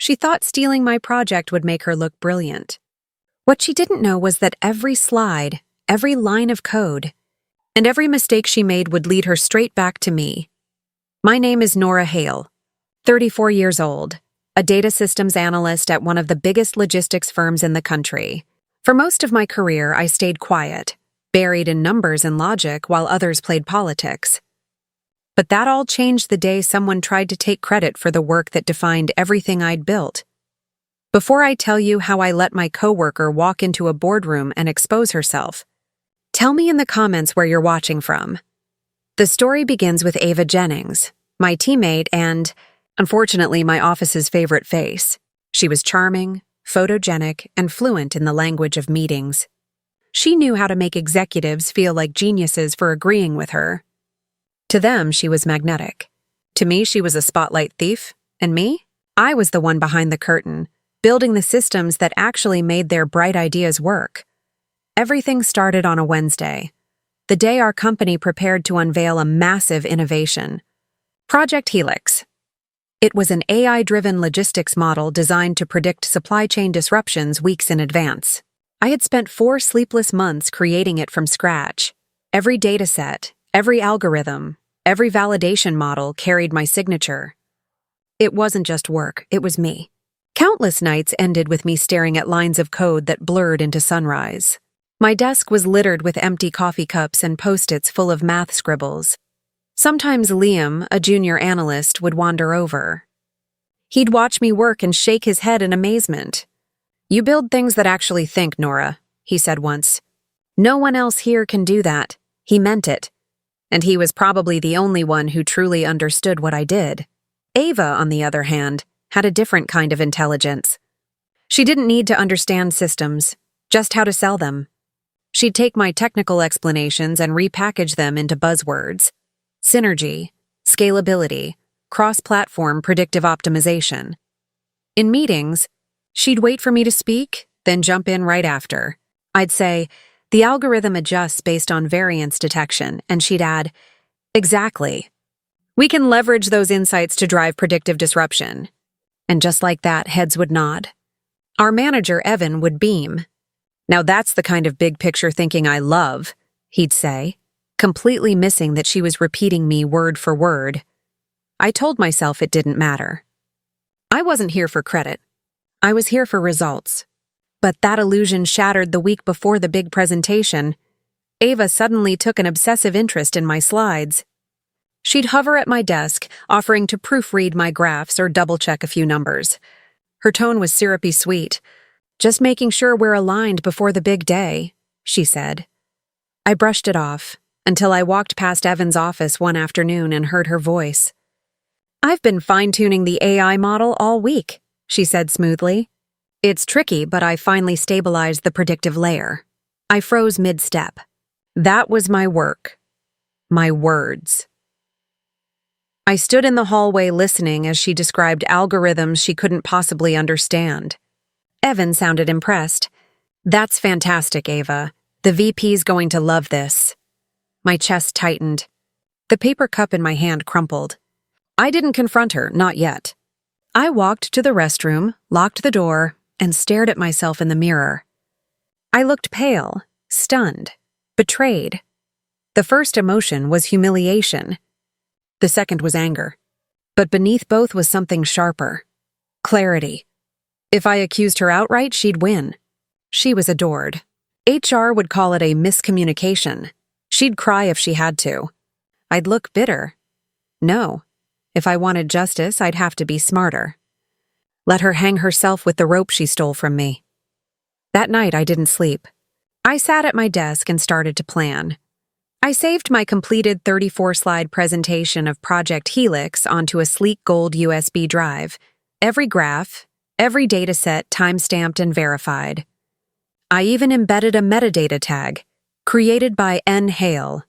She thought stealing my project would make her look brilliant. What she didn't know was that every slide, every line of code, and every mistake she made would lead her straight back to me. My name is Nora Hale, 34 years old, a data systems analyst at one of the biggest logistics firms in the country. For most of my career, I stayed quiet, buried in numbers and logic while others played politics. But that all changed the day someone tried to take credit for the work that defined everything I'd built. Before I tell you how I let my coworker walk into a boardroom and expose herself, tell me in the comments where you're watching from. The story begins with Ava Jennings, my teammate and, unfortunately, my office's favorite face. She was charming, photogenic, and fluent in the language of meetings. She knew how to make executives feel like geniuses for agreeing with her. To them, she was magnetic. To me, she was a spotlight thief. And me? I was the one behind the curtain, building the systems that actually made their bright ideas work. Everything started on a Wednesday, the day our company prepared to unveil a massive innovation. Project Helix. It was an AI-driven logistics model designed to predict supply chain disruptions weeks in advance. I had spent 4 sleepless months creating it from scratch. Every dataset, every algorithm, every validation model carried my signature. It wasn't just work, it was me. Countless nights ended with me staring at lines of code that blurred into sunrise. My desk was littered with empty coffee cups and Post-its full of math scribbles. Sometimes Liam, a junior analyst, would wander over. He'd watch me work and shake his head in amazement. "You build things that actually think, Nora," he said once. "No one else here can do that." He meant it. And he was probably the only one who truly understood what I did. Ava, on the other hand, had a different kind of intelligence. She didn't need to understand systems, just how to sell them. She'd take my technical explanations and repackage them into buzzwords. Synergy, scalability, cross-platform predictive optimization. In meetings, she'd wait for me to speak, then jump in right after. I'd say, "The algorithm adjusts based on variance detection," and she'd add, "Exactly. We can leverage those insights to drive predictive disruption." And just like that, heads would nod. Our manager, Evan, would beam. "Now that's the kind of big-picture thinking I love," he'd say, completely missing that she was repeating me word for word. I told myself it didn't matter. I wasn't here for credit. I was here for results. But that illusion shattered the week before the big presentation. Ava suddenly took an obsessive interest in my slides. She'd hover at my desk, offering to proofread my graphs or double-check a few numbers. Her tone was syrupy sweet. "Just making sure we're aligned before the big day," she said. I brushed it off, until I walked past Evan's office one afternoon and heard her voice. "I've been fine-tuning the AI model all week," she said smoothly. "It's tricky, but I finally stabilized the predictive layer." I froze mid-step. That was my work. My words. I stood in the hallway listening as she described algorithms she couldn't possibly understand. Evan sounded impressed. "That's fantastic, Ava. The VP's going to love this." My chest tightened. The paper cup in my hand crumpled. I didn't confront her, not yet. I walked to the restroom, locked the door, and stared at myself in the mirror. I looked pale, stunned, betrayed. The first emotion was humiliation. The second was anger. But beneath both was something sharper. Clarity. If I accused her outright, she'd win. She was adored. HR would call it a miscommunication. She'd cry if she had to. I'd look bitter. No. If I wanted justice, I'd have to be smarter. Let her hang herself with the rope she stole from me. That night, I didn't sleep. I sat at my desk and started to plan. I saved my completed 34-slide presentation of Project Helix onto a sleek gold USB drive. Every graph, every dataset timestamped and verified. I even embedded a metadata tag, created by N. Hale.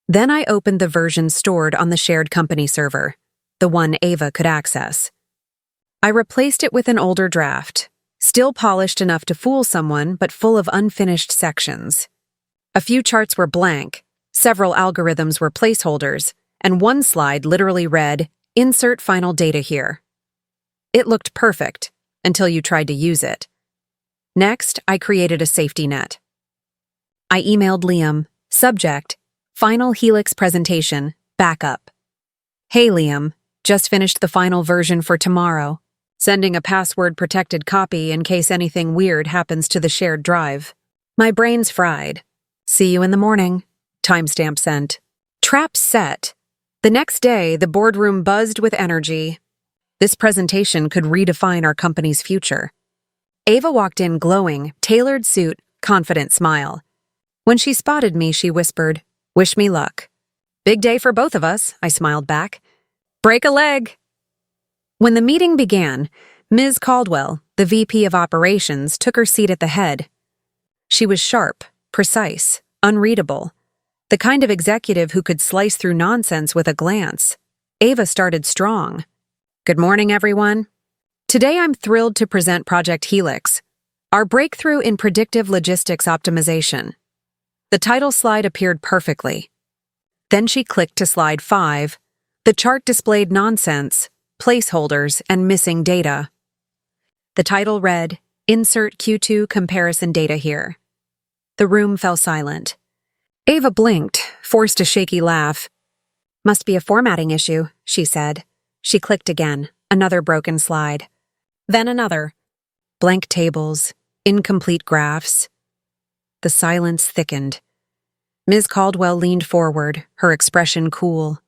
Then I opened the version stored on the shared company server, the one Ava could access. I replaced it with an older draft, still polished enough to fool someone but full of unfinished sections. A few charts were blank, several algorithms were placeholders, and one slide literally read, "Insert final data here." It looked perfect until you tried to use it. Next, I created a safety net. I emailed Liam, subject, final Helix presentation, backup. Hey Liam, just finished the final version for tomorrow. Sending a password-protected copy in case anything weird happens to the shared drive. My brain's fried. See you in the morning. Timestamp sent. Trap set. The next day, the boardroom buzzed with energy. This presentation could redefine our company's future. Ava walked in glowing, tailored suit, confident smile. When she spotted me, she whispered, "Wish me luck." "Big day for both of us," I smiled back. "Break a leg." When the meeting began, Ms. Caldwell, the VP of Operations, took her seat at the head. She was sharp, precise, unreadable, the kind of executive who could slice through nonsense with a glance. Ava started strong. "Good morning, everyone. Today I'm thrilled to present Project Helix, our breakthrough in predictive logistics optimization." The title slide appeared perfectly. Then she clicked to slide 5. The chart displayed nonsense, placeholders, and missing data. The title read, "Insert Q2 comparison data here." The room fell silent. Ava blinked, forced a shaky laugh. "Must be a formatting issue," she said. She clicked again, another broken slide. Then another. Blank tables, incomplete graphs. The silence thickened. Ms. Caldwell leaned forward, her expression cool.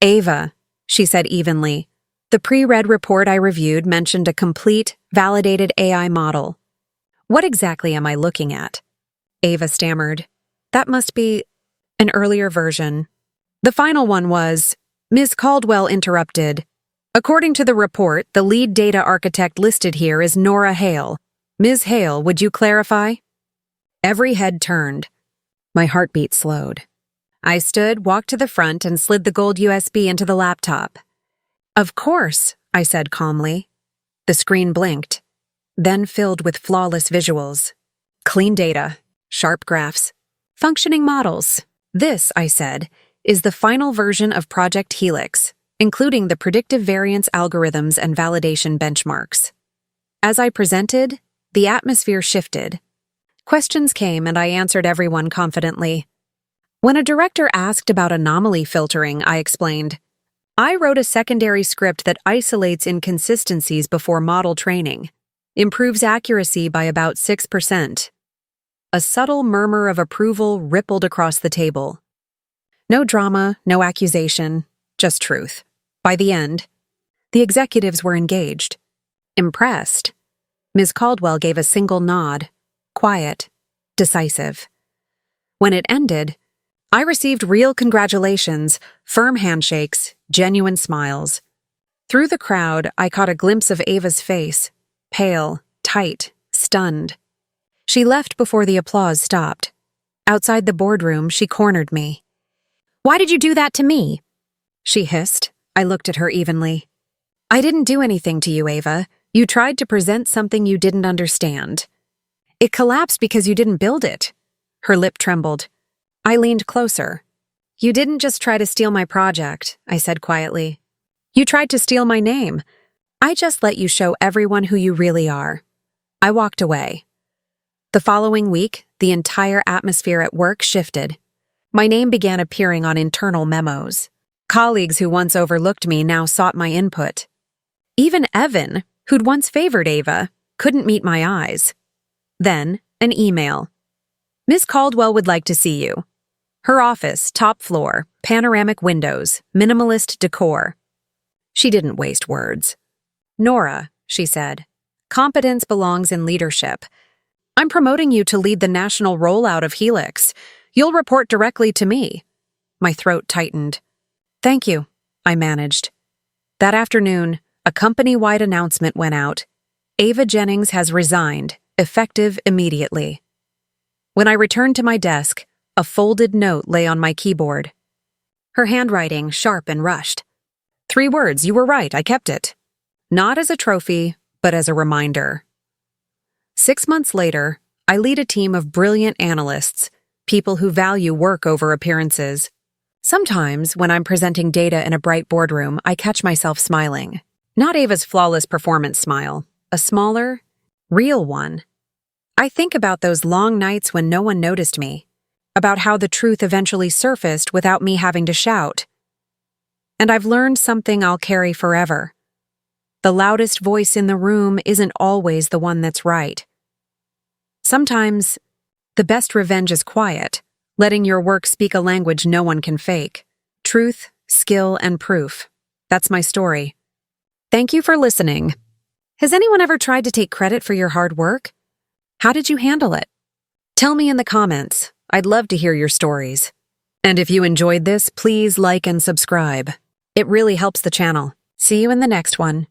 "Ava," she said evenly, "the pre-read report I reviewed mentioned a complete, validated AI model. What exactly am I looking at?" Ava stammered. "That must be an earlier version." The final one was, Ms. Caldwell interrupted. "According to the report, the lead data architect listed here is Nora Hale. Ms. Hale, would you clarify?" Every head turned. My heartbeat slowed. I stood, walked to the front, and slid the gold USB into the laptop. "Of course," I said calmly. The screen blinked, then filled with flawless visuals. Clean data, sharp graphs, functioning models. "This," I said, "is the final version of Project Helix, including the predictive variance algorithms and validation benchmarks." As I presented, the atmosphere shifted. Questions came and I answered everyone confidently. When a director asked about anomaly filtering, I explained, "I wrote a secondary script that isolates inconsistencies before model training, improves accuracy by about 6%. A subtle murmur of approval rippled across the table. No drama, no accusation, just truth. By the end, the executives were engaged. Impressed. Ms. Caldwell gave a single nod, quiet, decisive. When it ended, I received real congratulations, firm handshakes, genuine smiles. Through the crowd, I caught a glimpse of Ava's face, pale, tight, stunned. She left before the applause stopped. Outside the boardroom, she cornered me. "Why did you do that to me?" she hissed. I looked at her evenly. "I didn't do anything to you, Ava. You tried to present something you didn't understand. It collapsed because you didn't build it." Her lip trembled. I leaned closer. "You didn't just try to steal my project," I said quietly. "You tried to steal my name. I just let you show everyone who you really are." I walked away. The following week, the entire atmosphere at work shifted. My name began appearing on internal memos. Colleagues who once overlooked me now sought my input. Even Evan, who'd once favored Ava, couldn't meet my eyes. Then, an email. "Miss Caldwell would like to see you. Her office, top floor, panoramic windows, minimalist decor." She didn't waste words. "Nora," she said, "competence belongs in leadership. I'm promoting you to lead the national rollout of Helix. You'll report directly to me." My throat tightened. "Thank you," I managed. That afternoon, a company-wide announcement went out. Ava Jennings has resigned, effective immediately. When I returned to my desk, a folded note lay on my keyboard. Her handwriting sharp and rushed. 3 words, you were right, I kept it. Not as a trophy, but as a reminder. 6 months later, I lead a team of brilliant analysts, people who value work over appearances. Sometimes, when I'm presenting data in a bright boardroom, I catch myself smiling. Not Ava's flawless performance smile, a smaller, real one. I think about those long nights when no one noticed me, about how the truth eventually surfaced without me having to shout. And I've learned something I'll carry forever. The loudest voice in the room isn't always the one that's right. Sometimes, the best revenge is quiet, letting your work speak a language no one can fake. Truth, skill, and proof. That's my story. Thank you for listening. Has anyone ever tried to take credit for your hard work? How did you handle it? Tell me in the comments. I'd love to hear your stories. And if you enjoyed this, please like and subscribe. It really helps the channel. See you in the next one.